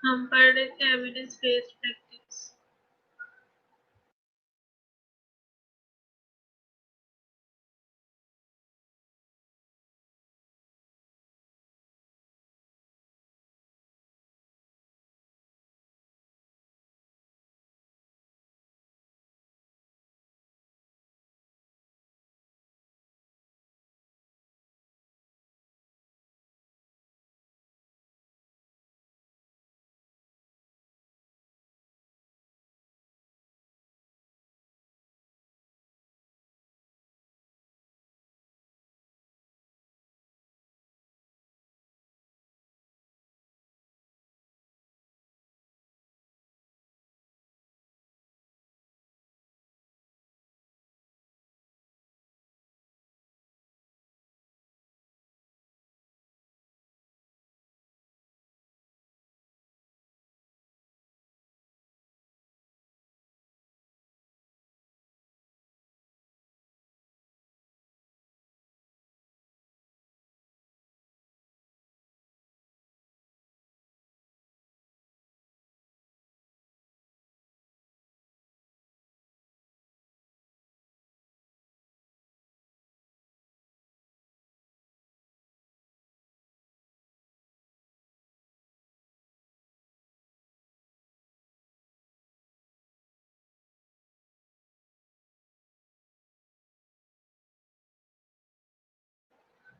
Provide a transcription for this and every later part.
हम पढ़ रहे थे एविडेंस बेस्ड प्रैक्टिस।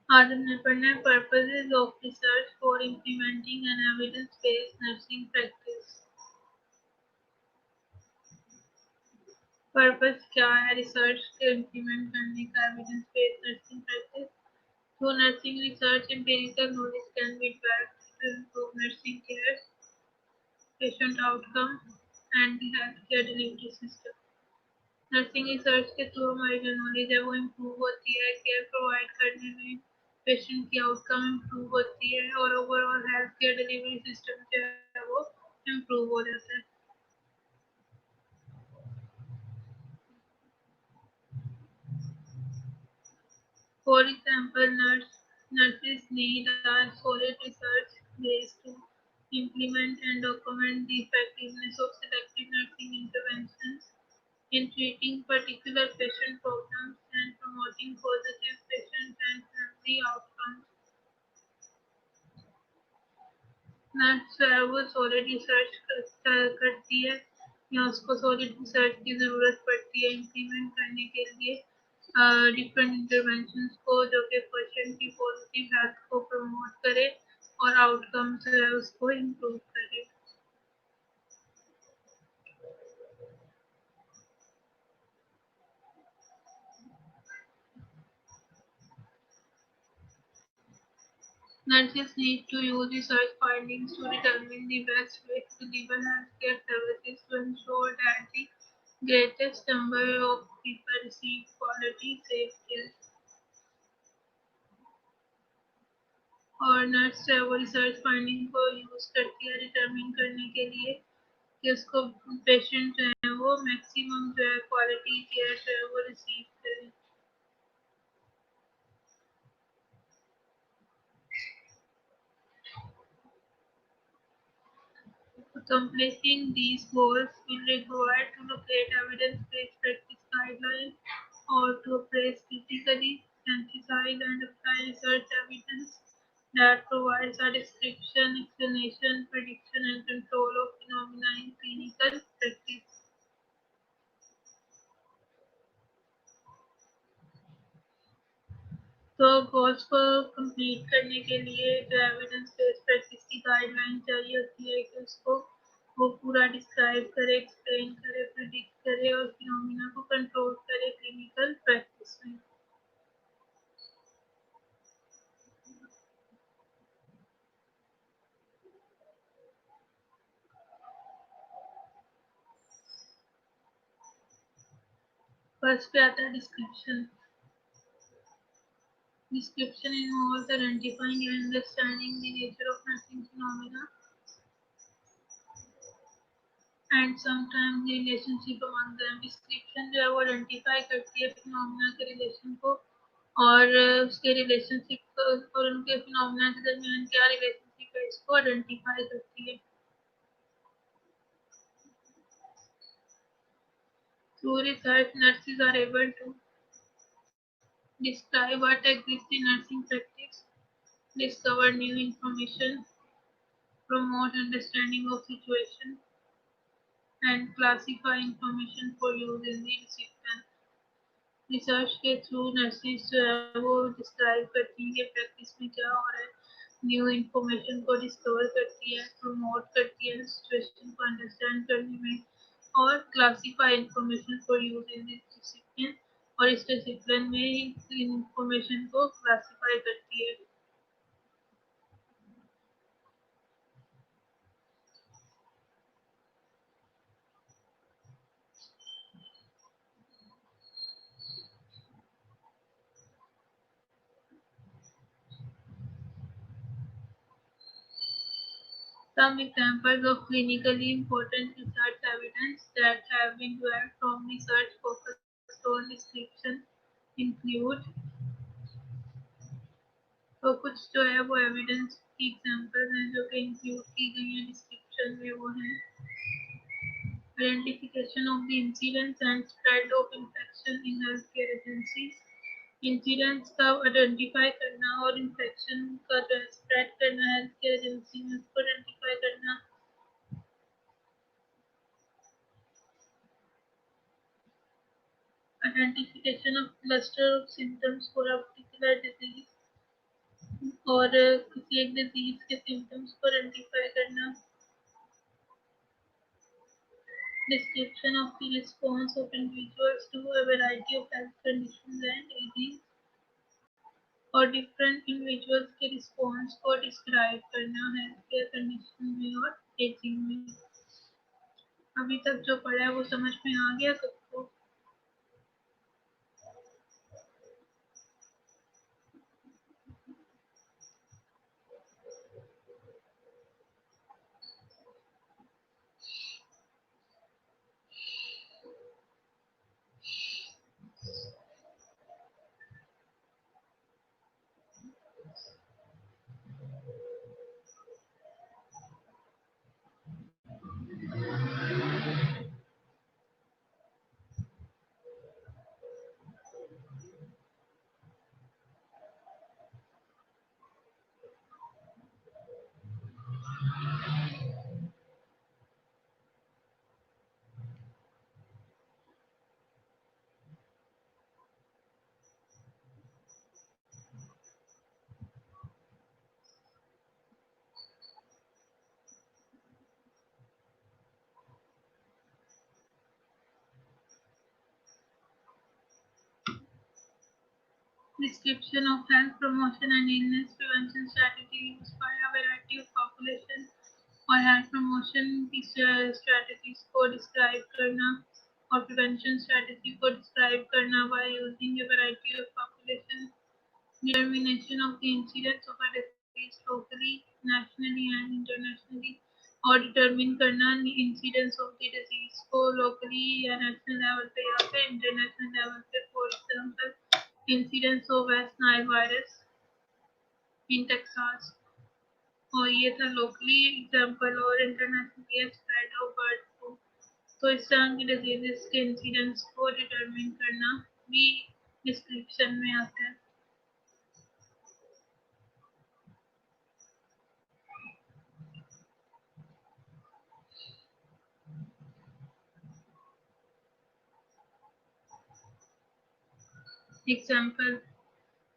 आज हमने पढ़ना है purposes of research for implementing an evidence based nursing practice. Purpose क्या है रिसर्च के इम्प्लीमेंट करने का evidence based nursing practice? Through nursing research empirical knowledge can be developed to improve nursing care, patient outcome and the healthcare delivery system। Nursing research के through हमारी जो knowledge है वो इम्प्रूव होती है, केयर प्रोवाइड करने में पेशेंट की आउटकम इम्प्रूव होती है और overall health care delivery system जो है वो इम्प्रूव हो जाता है। For example, nurses need a solid research base to implement and document the effectiveness of selected nursing interventions in treating particular patient problems and promoting positive patient and family outcomes। Nurse जो है वो solid research करती है या उसको solid research की ज़रूरत पड़ती है इम्प्लीमेंट करने के लिए डिफरेंट इंटरवेंशंस को जो कि पेशेंट की पॉजिटिव हेल्थ को प्रमोट करे और आउटकम जो है उसको इम्प्रूव करे। Nurses need to use research findings to determine the best way to deliver healthcare services to ensure that the greatest number of people receive quality, safe care। और nurse जो है वो रिसर्च फाइंडिंग को use करती है determine करने के लिए कि उसको पेशेंट जो है वो मैक्सिमम जो है क्वालिटी केयर जो है वो रिसीव करे। Completing these goals will require to locate evidence-based practice guidelines or to appraise critically, synthesize and apply research evidence that provides a description, explanation, prediction and control of phenomena in clinical practice। तो goals को complete करने के लिए जो evidence based practice की guideline चाहिए होती है कि उसको वो पूरा डिस्क्राइब करे, एक्सप्लेन करे, प्रिडिक्ट करे और फिनोमिना को कंट्रोल करे क्लिनिकल प्रैक्टिस में। फर्स्ट पे आता है description. Description involves identifying and understanding the nature of nursing phenomena and sometimes the relationship among them. Description जो है वो आइडेंटिफाई करती है फिनोमिना के रिलेशन को और उसके रिलेशनशिप और उनके फिनोमिना के दरमियान क्या रिलेशनशिप है इसको आइडेंटिफाई करती है। Through research, nurses are able to describe what exists in nursing practice, discover new information, promote understanding of situation, and classify information for use in the discipline. Research के through nurses जो है वो describe करती हैं कि practice में क्या हो रहा है, न्यू इंफॉर्मेशन को डिस्कवर करती है, प्रमोट करती है सिचुएशन को अंडरस्टैंड करने में और classify information for use in this discipline और इस डिसिप्लिन में इंफॉर्मेशन को क्लासीफाई करती है. Some examples of clinically important research evidence that have been derived from research focused on description include. तो कुछ जो है वो एविडेंस की एग्जांपल्स हैं जो कि इंक्लूड की गई हैं डिस्क्रिप्शन में, वो हैं identification of the incidents and spread of infection in health care agencies. Incidents का आइडेंटिफाई करना और इन्फेक्शन का जो है स्प्रेड करना हेल्थ केयर एजेंसी में, उसको आइडेंटिफाई करना. Identification of cluster of symptoms for a particular disease और किसी एक डिजीज के सिम्टम्स को आइडेंटिफाई करना. Description of the response of individuals to a variety of health conditions and aging और different individuals के response को describe करना health care condition में और aging में. अभी तक जो पढ़ा है वो समझ में आ गया सबको? Description of health promotion and illness prevention strategy used by a variety of population और health promotion की strategies को describe करना और prevention strategy को describe करना by using a variety of population. Determination of the incidence of a disease locally, nationally and internationally और determine करना incidence of the disease को locally या national level पे या फिर international level पे. For example, incidence of West Nile virus in Texas और ये था लोकली एग्जाम्पल और internationally spread of bird flu. तो इस तरह की डिजीजेस के इंसिडेंट्स को डिटरमिन करना भी डिस्क्रिप्शन में आता है. Example,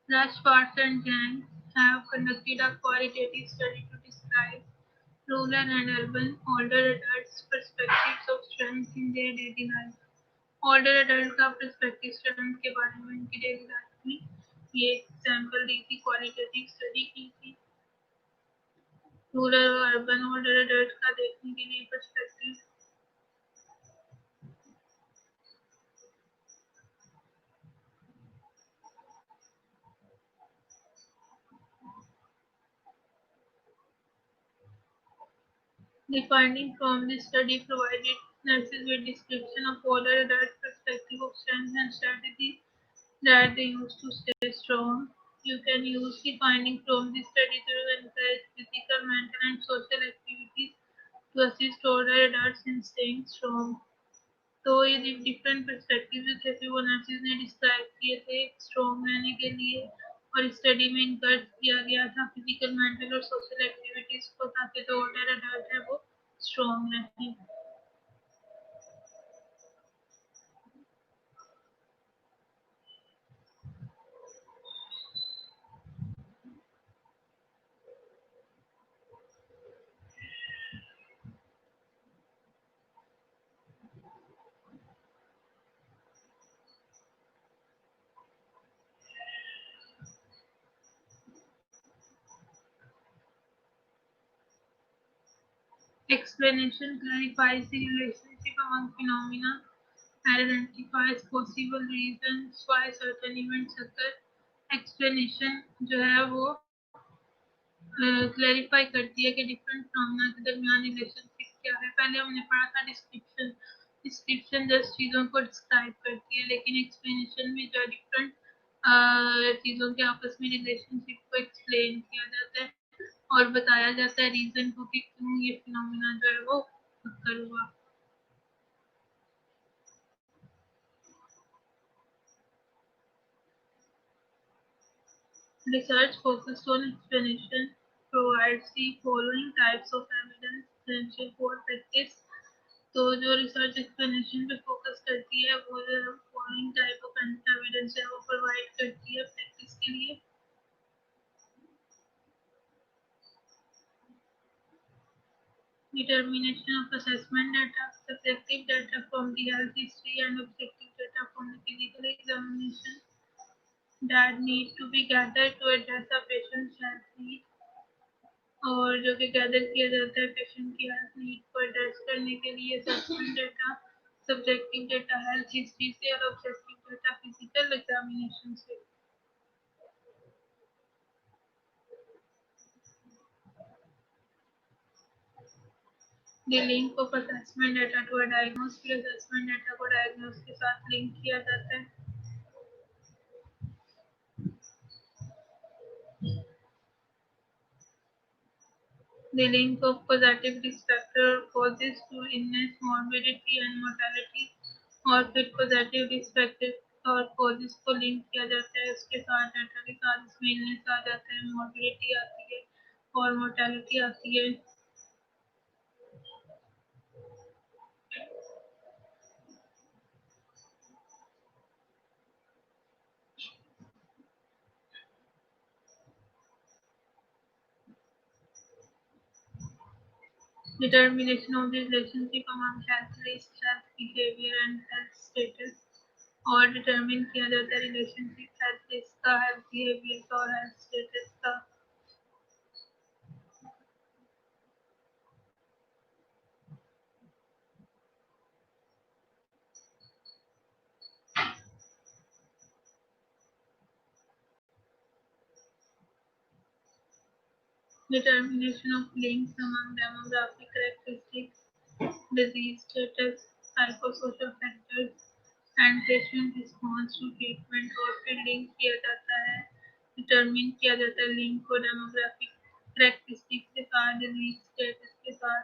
Rashford and Jang have conducted a qualitative study to describe rural and urban older adults' perspectives of strength in their daily life. Older adult का perspective strength के बारे में उनकी daily life में ये example दी थी, qualitative study की थी. रूरल और अर्बन older adult का देखने के लिए perspective. The finding from this study provided nurses with description of older adult perspective of strength and strategy that they use to stay strong. You can use the finding from this study to encourage physical, mental and social activities to assist older adults in staying strong. तो ये different perspective जो थे Fibonacci ने describe किए थे strong रहने के लिए, और स्टडी में इनकरेज किया गया था फिजिकल, मेंटल और सोशल एक्टिविटीज को, ताकि जो ओल्डर अडल्ट है वो स्ट्रॉन्ग रहे। Explanation clarifies the relationship among phenomena and identifies possible reasons why certain events occur. Explanation जो है वो क्लैरिफाई करती है कि डिफरेंट फिनोमेना के दरमियान रिलेशनशिप क्या है। पहले हमने पढ़ा था डिस्क्रिप्शन। डिस्क्रिप्शन जस्ट चीज़ों को डिस्क्राइब करती है, लेकिन एक्सप्लेनेशन में जो डिफरेंट चीज़ों के आपस में रिलेशनशिप को एक्सप्लेन किया जाता है और बताया जाता है रीजन को कि क्यों ये फिनोमेना जो है वो अक्कर हुआ। Research focused on explanation provides the following types of evidence essential for practice। तो जो रिसर्च एक्सप्लेनेशन पे फोकस करती है वो फॉलोइंग टाइप ऑफ एविडेंस है वो प्रोवाइड करती है प्रैक्टिस के लिए। Determination of assessment data, subjective data from the health history and objective data from the physical examination that need to be gathered to address a patient's health need, और जो कि gather किया जाता है पेशेंट की health need को address करने के लिए। Assessment data, subjective data health history से और ऑब्जेक्टिव डेटा फिजिकल एग्जामिनेशन से। The link of assessment data to a diagnosis, फिर assessment data को diagnosis के साथ लिंक किया जाता है। The link of causative risk factor causes to illness, morbidity and mortality, और फिर causative risk factor और causes को लिंक किया जाता है उसके साथ डाटा के साथ, इसमें illness आ जाता है, morbidity आती है और mortality आती है। Determination of the relationship among health risk, health behavior and health status, और डिटरमिन किया जाता है रिलेशनशिप हेल्थ रिस्क का, हेल्थ बिहेवियर का और हेल्थ स्टेटस का। Determination of links among demographic characteristics, disease status, psychosocial factors and patient response to treatment, और फिर लिंक किया जाता है, डिटरमिन किया जाता है लिंक को डेमोग्राफिक करेक्टरिस्टिक्स के साथ, डिजीज स्टेटस के साथ,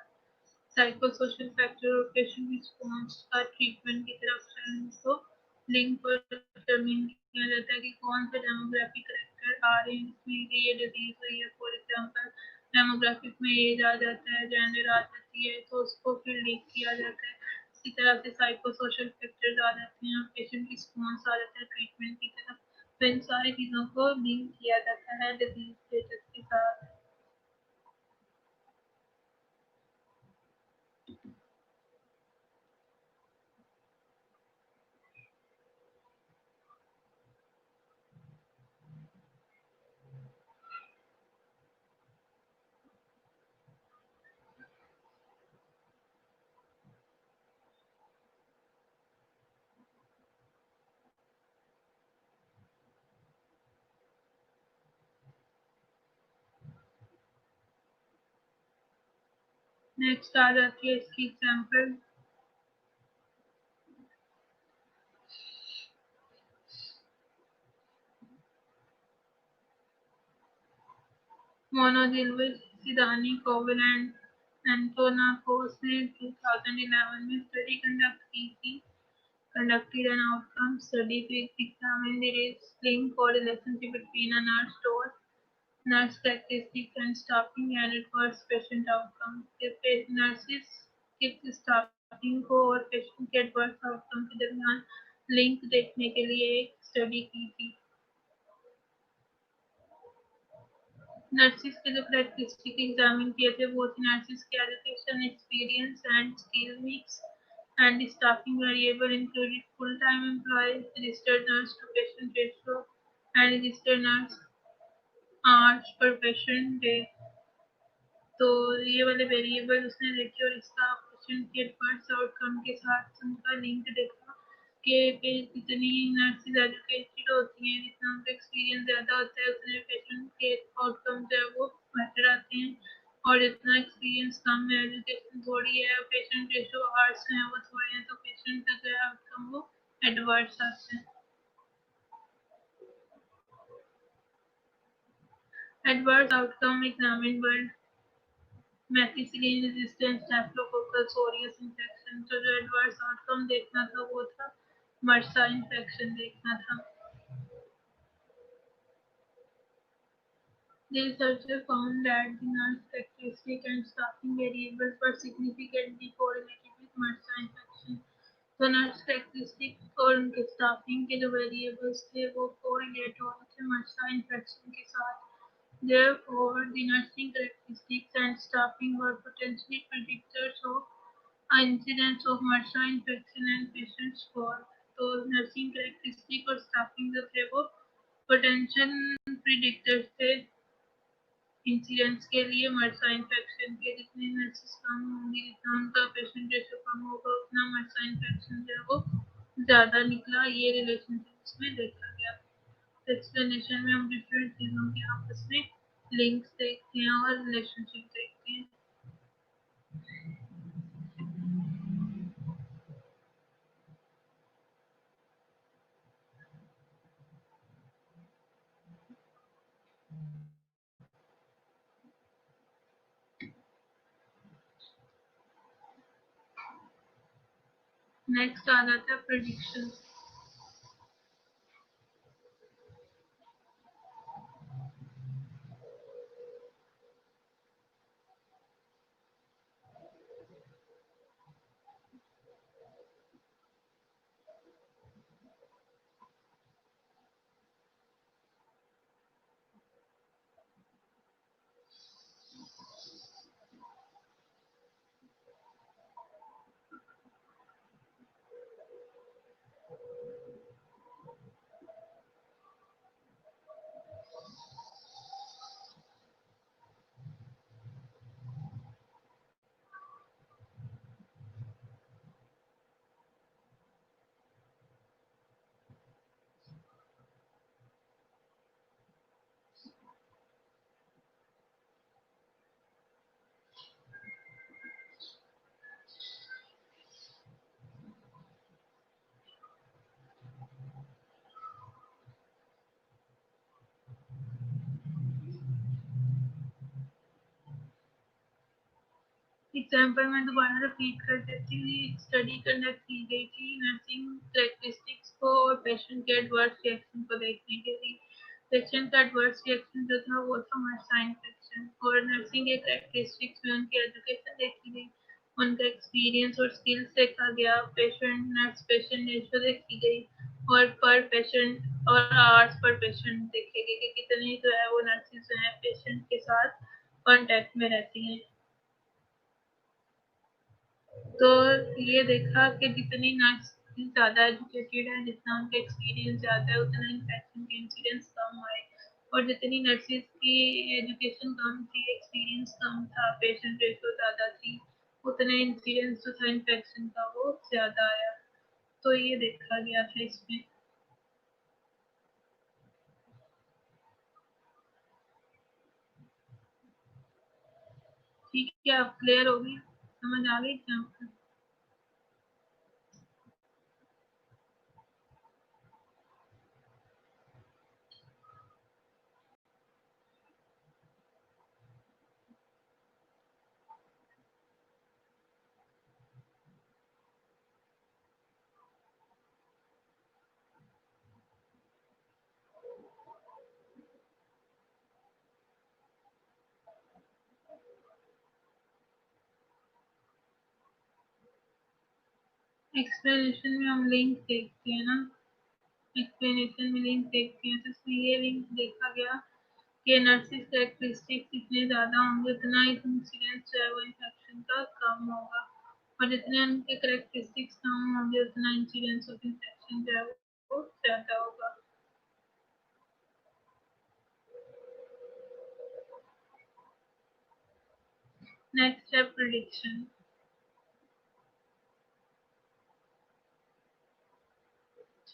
साइकोसोशल फैक्टर और पेशेंट रिस्पॉन्स का ट्रीटमेंट की तरफ से उनको लिंक पर डिटरमिन किया जाता है कि कौन से डेमोग्राफिक करेक्टर आ रहे हैं जिसमें ये डिजीज हुई है। फॉर एग्जांपल डेमोग्राफिक में एज आ जाता है, जेंडर आ जाती है, तो उसको फिर लिंक किया जाता है। इसी तरह से साइकोसोशल फैक्टर्स आ जाते हैं और पेशेंट रिस्पॉन्स आ जाता है ट्रीटमेंट की तरफ। तो इन सारी चीज़ों को लिंक किया जाता है डिजीज स्टेटस के साथ। नेक्स्ट आ जाती है इसकी एग्जाम्पल। मोनोजिल्विस सिदानी कोविल एंड एंटोनाकोस ने 2011 में स्टडी कंडक्ट की थी conducted an outcome study to examine the link or relationship between a nurse characteristics and staffing and adverse patient outcomes. if nurses किस स्टाफिंग को और पेशेंट के एडवर्स आउटकम के दरमियान लिंक देखने के लिए एक स्टडी की थी। नर्सिस के जो कैरेक्टरिस्टिक एग्जामिन किए थे वो थे नर्सिस के education experience and skill mix and the staffing variable included full-time employees, registered nurse to patient ratio, and registered nurse hours per patient day। तो ये वाले वेरिएबल उसने देखे और इसका पेशेंट के एडवर्स आउटकम के साथ उनका लिंक देखा कि जितनी नर्सेज एजुकेटेड होती हैं, जितना उनका एक्सपीरियंस ज़्यादा होता है उतने पेशेंट के आउटकम जो है वो बेहतर आते हैं, और जितना एक्सपीरियंस कम है, एजुकेशन थोड़ी है, पेशेंट रेशो आवर्स हैं वो थोड़े हैं, तो पेशेंट का जो है आउटकम वो एडवर्स आते हैं। Adverse outcome examine word methicillin resistant staphylococcus aureus infection. तो जो एडवर्स आउटकम देखना था वो था मर्सा इन्फेक्शन देखना था। The researcher found that the nurse characteristic and staffing variables were significantly correlated with MRSA infection। तो नर्स कैरेक्टरिस्टिक और उनके स्टाफिंग के जो वेरिएबल्स थे वो कोरिलेट हो रहे थे मर्सा इन्फेक्शन के साथ। Therefore, the nursing characteristics and staffing were potentially predictors of incidence of MRSA infection and patient score। तो नर्सिंग कैरेक्टरिस्टिक और स्टाफिंग जो थे वो पोटेंशियल प्रिडिक्टर्स थे इंसिडेंट्स के लिए मर्सा इन्फेक्शन के। जितनी नर्सेस कम होंगी, जितना उनका पेशेंट रेशो कम होगा, उतना मर्सा इन्फेक्शन जो है वो ज़्यादा निकला। ये रिलेशनशिप में देखा गया। एक्सप्लेनेशन में हम डिफरेंट चीज़ों के आपस में लिंक्स देखते हैं और रिलेशनशिप देखते हैं। नेक्स्ट आ जाता है प्रेडिक्शन। एग्जाम्पल में दोबारा रिपीट कर देती हूँ। एक स्टडी कंडक्ट की गई थी नर्सिंग कैरेक्टरिस्टिक्स को और पेशेंट के एडवर्स रिएक्शन को देखने के लिए। पेशेंट का एडवर्स रिएक्शन जो था वो था मर्सा इन्फेक्शन, और नर्सिंग के कैरेक्टरिस्टिक्स में उनकी एजुकेशन देखी गई, उनका एक्सपीरियंस और स्किल्स देखा गया, पेशेंट नर्स पेशेंट रेशो देखी गई, और पर पेशेंट और आवर्स पर पेशेंट देखे गए कि कितनी जो है वो नर्सेज जो है पेशेंट के साथ कांटेक्ट में रहती हैं। तो ये देखा कि जितनी नर्स ज़्यादा एजुकेटेड है, जितना उनका एक्सपीरियंस ज़्यादा है, उतना इन्फेक्शन के इंसिडेंट्स कम आए, और जितनी नर्सेज की एजुकेशन कम थी, एक्सपीरियंस कम था, पेशेंट रेशो ज़्यादा थी, उतने इंसिडेंट्स जो था इन्फेक्शन का वो ज़्यादा आया। तो ये देखा गया था इसमें। ठीक है, अब क्लियर होगी, समझ आ गई क्या आपको? एक्सप्लेनेशन में हम लिंक देखते हैं ना, एक्सप्लेनेशन में लिंक देखते हैं तो इसमें ये लिंक देखा गया कि नर्सिस कैरेक्टरिस्टिक्स जितने ज़्यादा होंगे उतना ही इंसिडेंस जो है वो इन्फेक्शन का कम होगा, और जितने उनके कैरेक्टरिस्टिक्स कम होंगे उतना इंसिडेंस ऑफ इन्फेक्शन जो है वो ज़्यादा होगा। नेक्स्ट है prediction.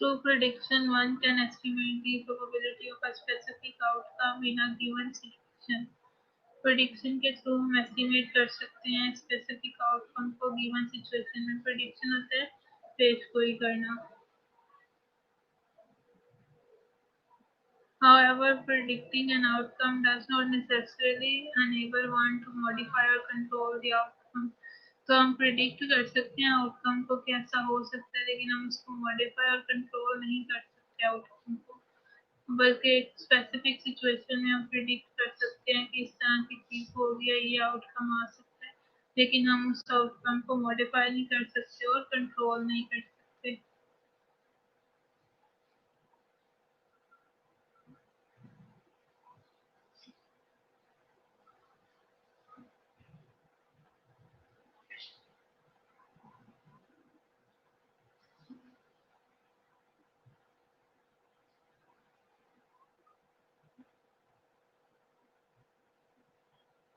Through prediction, one can estimate the probability of a specific outcome in a given situation. Prediction के थ्रू हम एस्टिमेट कर सकते हैं स्पेसिफिक आउटकम को गिवन सिचुएशन में। प्रिडिक्शन होता है पेश गोई करना। However, predicting an outcome does not necessarily enable one to modify or control the outcome. तो हम प्रिडिक्ट कर सकते हैं आउटकम को कैसा हो सकता है, लेकिन हम उसको मॉडिफाई और कंट्रोल नहीं कर सकते आउटकम को, बल्कि एक स्पेसिफिक सिचुएशन में हम प्रिडिक्ट कर सकते हैं कि इस तरह की चीज होगी या ये आउटकम आ सकता है, लेकिन हम उस आउटकम को मॉडिफाई नहीं कर सकते और कंट्रोल नहीं कर सकते।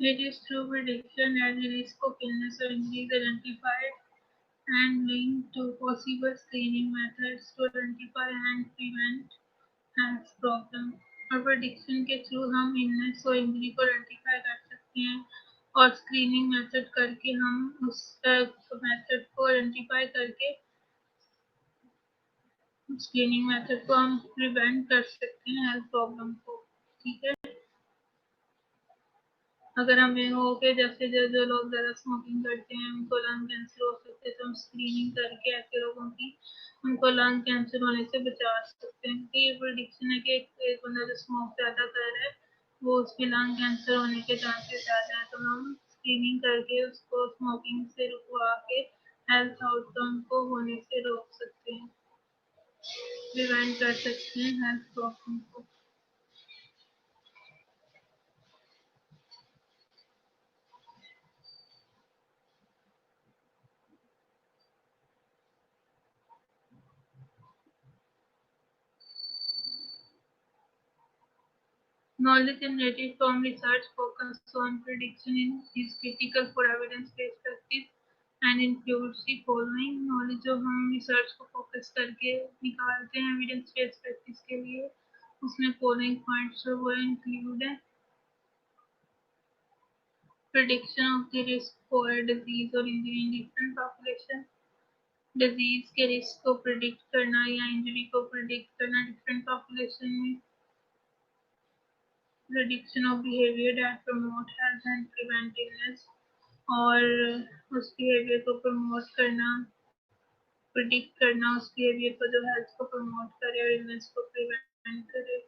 It is through prediction that the risk of illness or injury is identified and linked to possible screening methods to identify and prevent health problem। और prediction के थ्रू हम इलनेस और इंजरी को आइडेंटिफाई कर सकते हैं और स्क्रीनिंग मेथड करके हम उस मेथड को आइडेंटिफाई करके स्क्रीनिंग मेथड को हम प्रिवेंट कर सकते हैं हेल्थ प्रॉब्लम को। ठीक है, अगर हमें हो कि जैसे जो लोग ज़्यादा स्मोकिंग करते हैं उनको लंग कैंसर हो सकते हैं, तो हम स्क्रीनिंग करके ऐसे लोगों की उनको लंग कैंसर होने से बचा सकते हैं। क्योंकि ये प्रिडिक्शन है कि एक बंदा जो स्मोक ज़्यादा कर रहा है वो उसके लंग कैंसर होने के चांसेस ज़्यादा हैं, तो हम स्क्रीनिंग करके उसको स्मोकिंग से रुकवा के हेल्थ आउटकम को होने से रोक सकते हैं, प्रिवेंट कर सकते हैं हेल्थ प्रॉब्लम को। Knowledge generated from research focused on prediction is critical for evidence-based practice and includes the following। Knowledge जो हम रिसर्च को फोकस करके निकालते हैं एविडेंस बेस्ड प्रैक्टिस के लिए, उसमें फॉलोइंग पॉइंट्स जो वो इंक्लूड है। Prediction of the risk for disease और injury in different population. Disease के रिस्क को प्रिडिक्ट करना या इंजरी को प्रिडिक्ट करना डिफरेंट पॉपुलेशन में। prediction of behavior that promote health and prevent illness, और उस बिहेवियर को प्रमोट करना, प्रिडिक्ट करना उस बिहेवियर को जो हेल्थ को प्रमोट करे और इलनेस को प्रिवेंट करे।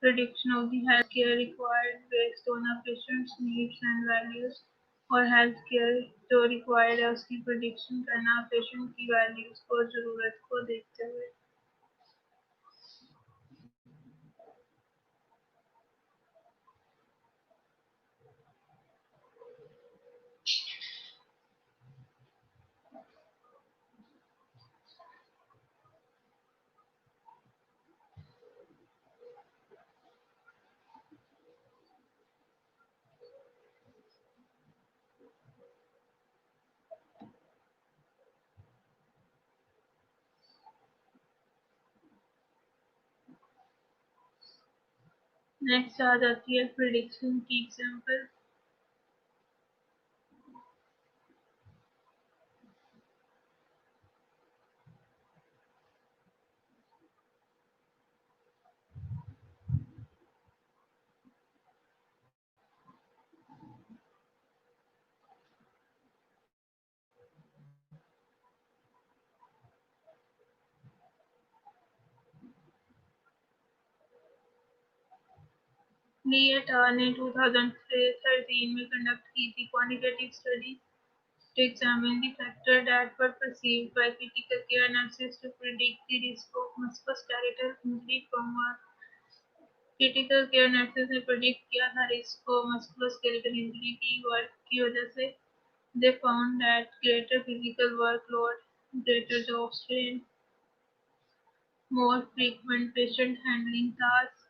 prediction of the health care required based on a patient's needs and values, और हेल्थ केयर जो रिक्वायर्ड है उसकी प्रिडिक्शन करना पेशेंट की वैल्यूज को जरूरत को देखते हुए। नेक्स्ट आ जाती है प्रिडिक्शन की एग्जांपल। ली एट आल ने 2013 में कंडक्ट की थी quantitative study to examine the factors that were perceived by critical care nurses to predict the risk of musculoskeletal injury from work. Critical care nurses ने प्रेडिक्ट किया था रिस्क को musculoskeletal injury की work की वजह से. They found that greater physical workload, greater job strain, more frequent patient handling tasks,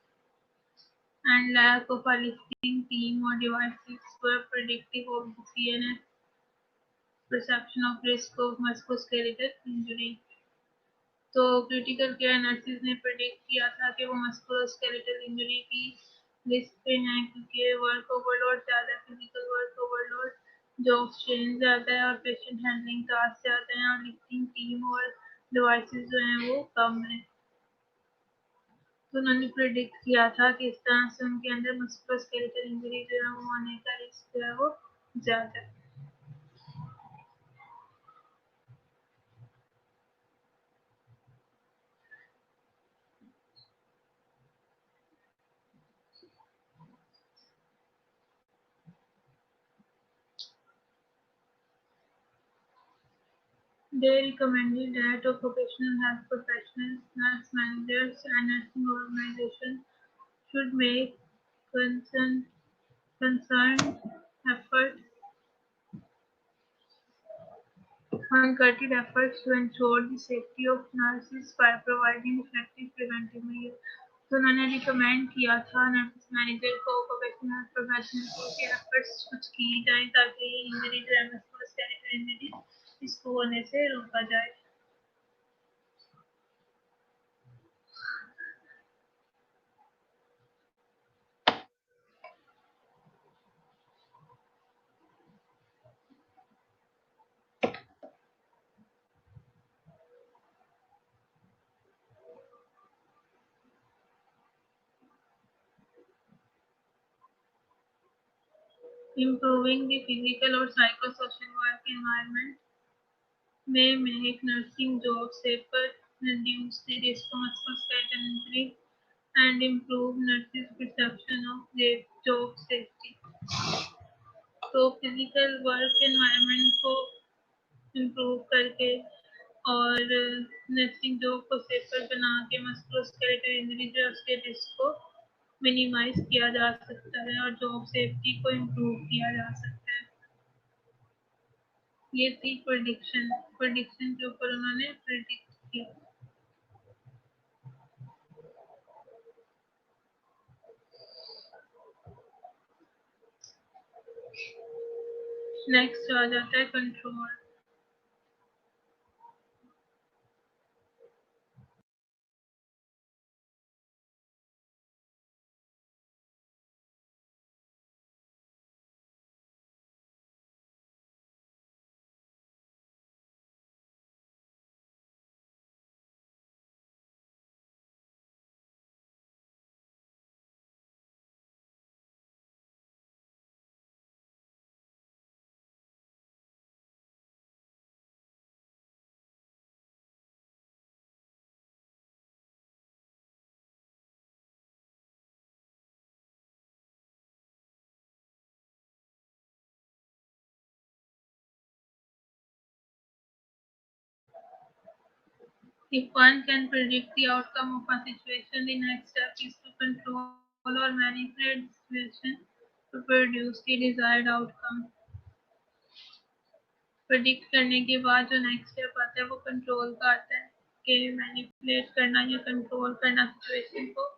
and lack of a lifting team or devices were predictive of the CNS perception of risk of musculoskeletal injury. तो critical care nurses ने predict किया था कि वो musculoskeletal injury की list पे हैं क्योंकि वर्क ओवरलोड ज़्यादा, physical work overload, job strain ज़्यादा है और पेशेंट हैंडलिंग टास्क ज़्यादा हैं और लिफ्टिंग टीम और डिवाइसेस जो हैं वो कम हैं. तो उन्होंने प्रेडिक्ट किया था कि इस तरह से उनके अंदर मस्कुलोस्केलेटल इंजरी जो है वो होने का रिस्क जो है वो ज़्यादा है. They recommended that occupational health professionals, nurse managers, and nursing organizations should make concerned efforts concerted efforts to ensure the safety of nurses by providing effective preventive measures. तो उन्होंने रिकमेंड किया था नर्स मैनेजर को, professional professional को कि efforts कुछ की जाए ताकि इंजरी जो है मस्कुलोस्केलेटल इंजरी इसको होने से रोका जाए. Improving the physical or psychosocial work environment may make nursing jobs safer, reduce the risk of musculoskeletal injury, and improve nurses' perception of their job safety. तो फिजिकल वर्क एनवायरनमेंट को improve करके और nursing job को safer बना के musculoskeletal injury जो है उसके रिस्क को मिनिमाइज किया जा सकता है और जॉब सेफ्टी को इम्प्रूव किया जा सकता है. ये थी प्रेडिक्शन के ऊपर उन्होंने प्रेडिक्ट किया. नेक्स्ट आ जाता है control. If one can predict the outcome of a situation, the next step is to control or manipulate the situation to produce the desired outcome. Predict करने के बाद जो नेक्स्ट स्टेप आता है वो कंट्रोल का आता है कि मैनिपुलेट करना या कंट्रोल करना सिचुएशन को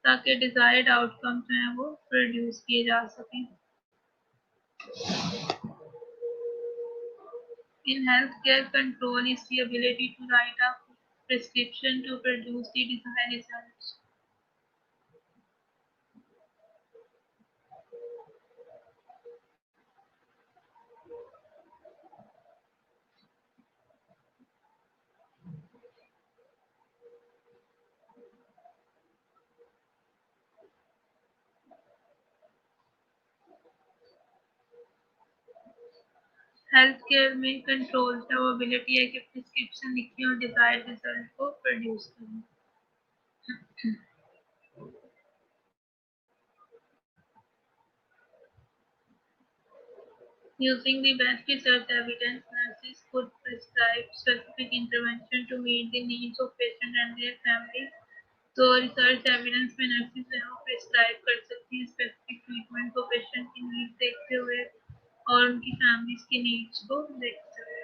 ताकि डिजायर्ड आउटकम जो है वो प्रोड्यूस किए जा सकें. In healthcare, control is the ability to write a prescription to produce the desired results. Health care में कंट्रोल का वो एबिलिटी है कि प्रिस्क्रिप्शन लिखें और डिजायर्ड रिजल्ट को प्रोड्यूस करें. Using the best research evidence, nurses could prescribe specific intervention to meet the needs of patient and their families. तो रिसर्च एविडेंस में नर्सेज है वो प्रिस्क्राइब कर सकती हैं स्पेसिफिक ट्रीटमेंट को पेशेंट की नीड्स देखते हुए और उनकी फैमिलीज की नीड्स को देखते हुए.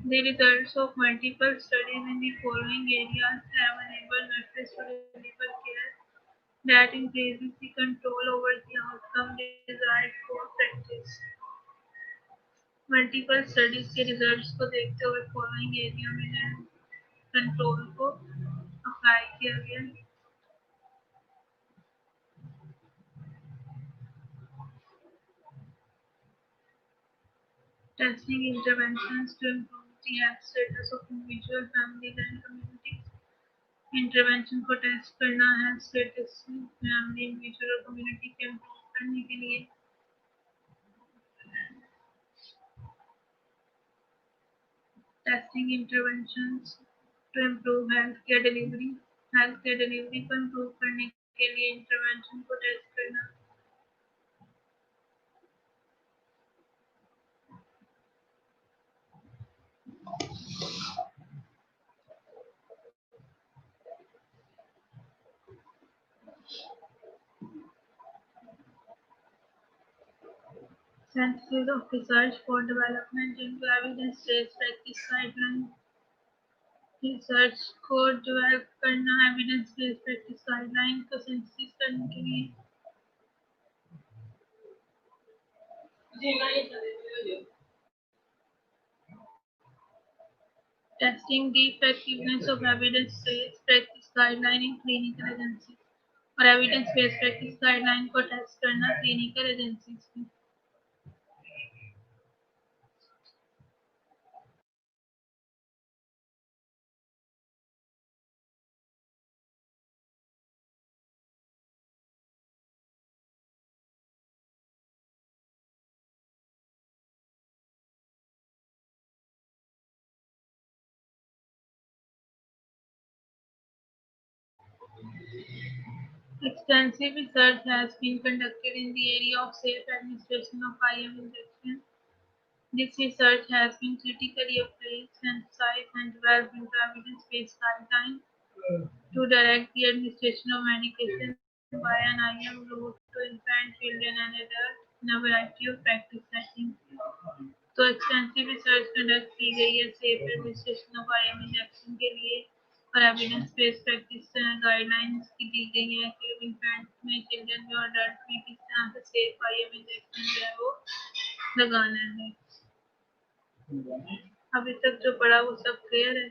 The results of multiple studies in the following areas have enabled nurses to deliver care that increases the control over the outcome desired for practice. Multiple studies के रिजल्ट्स को देखते हुए फॉलोइंग एरिया में control को apply किया गया. Testing interventions to improve the health status of individual families and communities. Intervention को test करना हेल्थ स्टेटस फैमिली इंडिविजुअल और कम्युनिटी के इम्प्रूव करने के लिए. Testing interventions to improve health care delivery को इम्प्रूव करने के लिए इंटरवेंशन को टेस्ट करना. Synthesis of research for development into evidence-based practice guidelines. Research को डेवलप करना एविडेंस बेस्ड प्रैक्टिस गाइडलाइन को सिंथेसिस करने के लिए. Testing the effectiveness of evidence based practice guideline in clinical agency और एविडेंस बेस्ड प्रैक्टिस गाइडलाइन को test करना clinical agencies में. Extensive research has been conducted in the area of safe administration of IM injection. This research has been critically appraised, synthesized, and developed into evidence-based guidelines to direct the administration of medication by an IM route to infant, children, and adults in a variety of practice settings. तो extensive research conduct की गई है safe administration of IM injection के लिए और evidence based practice guidelines की दी गई है कि इन्फेंट में, चिल्ड्रन में और अडल्ट में किस तरह से सेफ IM इंजेक्शन जो है वो लगाना है. अभी तक जो पढ़ा वो सब क्लियर है.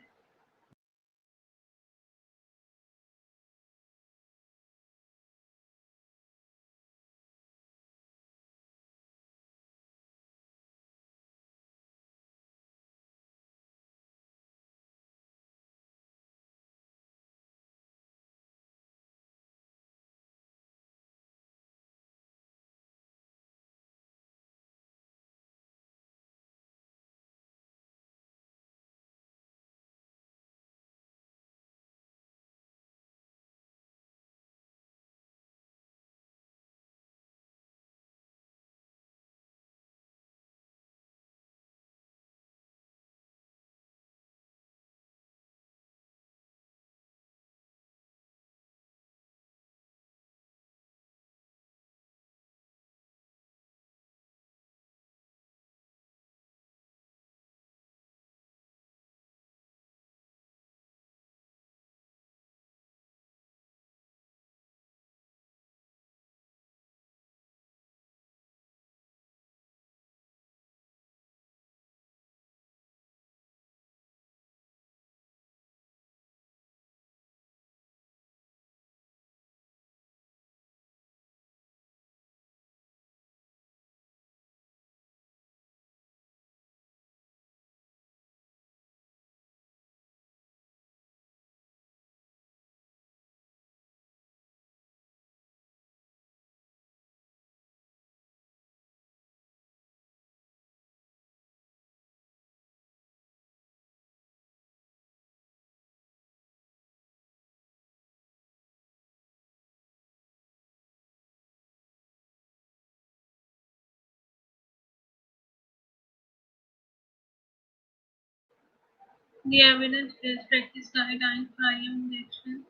The evidence-based practice guideline for IM injection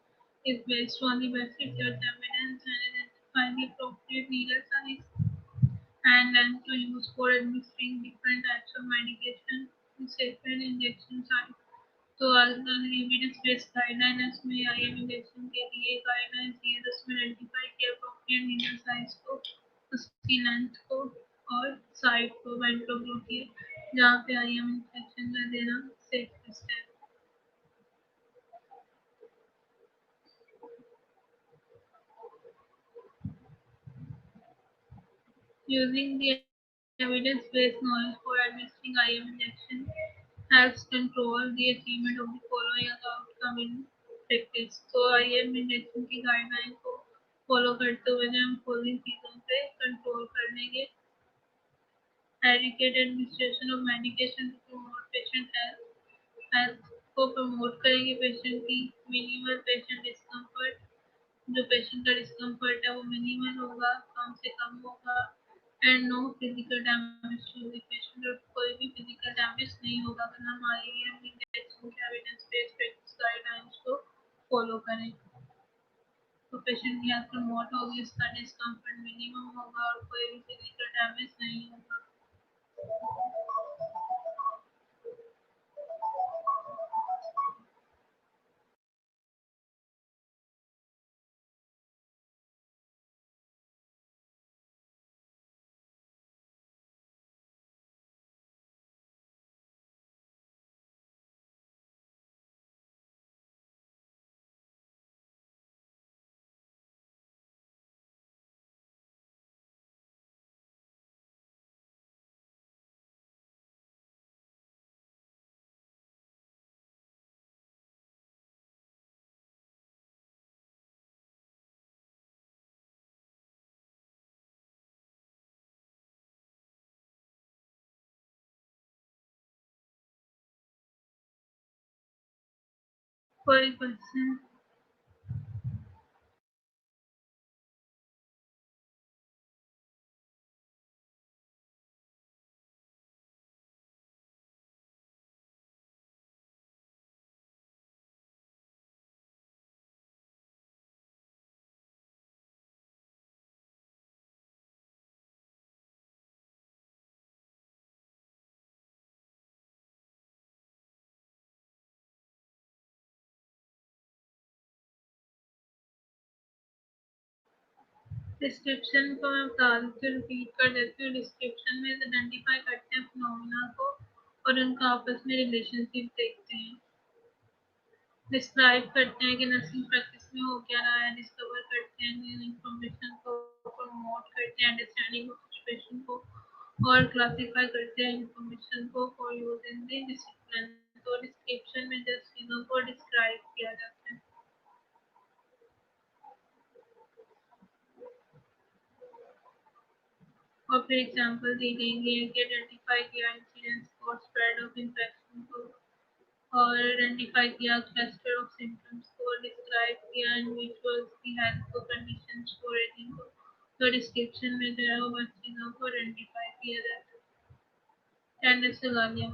is based on the best research evidence and identifying the appropriate needle size and length to use for administering different types of medication to safeguard injection site. तो evidence based guidelines में IM injection के लिए guidelines दिए जिसमें identify किया appropriate needle size को उसकी length को और साइट को वेंट्रोग्लो किए जहाँ पे आईएम इंजेक्शन का देना सेफेस्ट है. Using the evidence-based knowledge for administering IM injection helps control the achievement of the following outcome in practice. तो IM injection की गाइडलाइन को फॉलो करते हुए हम फॉलोइंग चीज़ों पे कंट्रोल कर लेंगे. Adequate administration of medication to promote patient health को प्रमोट करेंगे पेशेंट की. मिनिमल पेशेंट डिस्कम्फर्ट, जो पेशेंट का डिस्कम्फर्ट है वो मिनिमल होगा, कम से कम होगा. And no physical damage to the patient, और कोई भी फिजिकल डैमेज नहीं होगा अगर हम आईएम इंजेक्शन के एविडेंस बेस्ड प्रैक्टिस गाइडलाइंस को फॉलो करें. तो पेशेंट की हेल्थ प्रमोट होगी, उसका डिस्कम्फर्ट मिनिमम होगा और कोई भी फिजिकल डैमेज नहीं होगा. कोई क्वेश्चन? डिस्क्रिप्शन को मैं बता देती हूँ, रिपीट कर देती हूँ. डिस्क्रिप्शन में आइडेंटिफाई करते हैं फिनोमिना को और उनका आपस में रिलेशनशिप देखते हैं. डिस्क्राइब करते हैं कि नर्सिंग प्रैक्टिस में हो क्या रहा है, डिस्कवर करते हैं न्यू इन्फॉर्मेशन को, प्रमोट करते हैं अंडरस्टैंडिंग ऑफ सिचुएशन को और क्लासिफाई करते हैं इन्फॉर्मेशन को for use in the discipline. तो डिस्क्रिप्शन में जस्ट चीज़ों को डिस्क्राइब किया जाता है और फिर एग्जांपल दी गई है कि आइडेंटिफाई किया इंसिडेंस और स्प्रेड ऑफ इन्फेक्शन को और आइडेंटिफाई किया क्लस्टर ऑफ सिम्टम्स को, डिस्क्राइब किया इंडिविजुअल्स की हेल्थ को, कंडीशंस को, रेटिंग को. तो डिस्क्रिप्शन में जो है वो बस चीज़ों को आइडेंटिफाई किया जाता है. अटेंडेंस लगा लिया.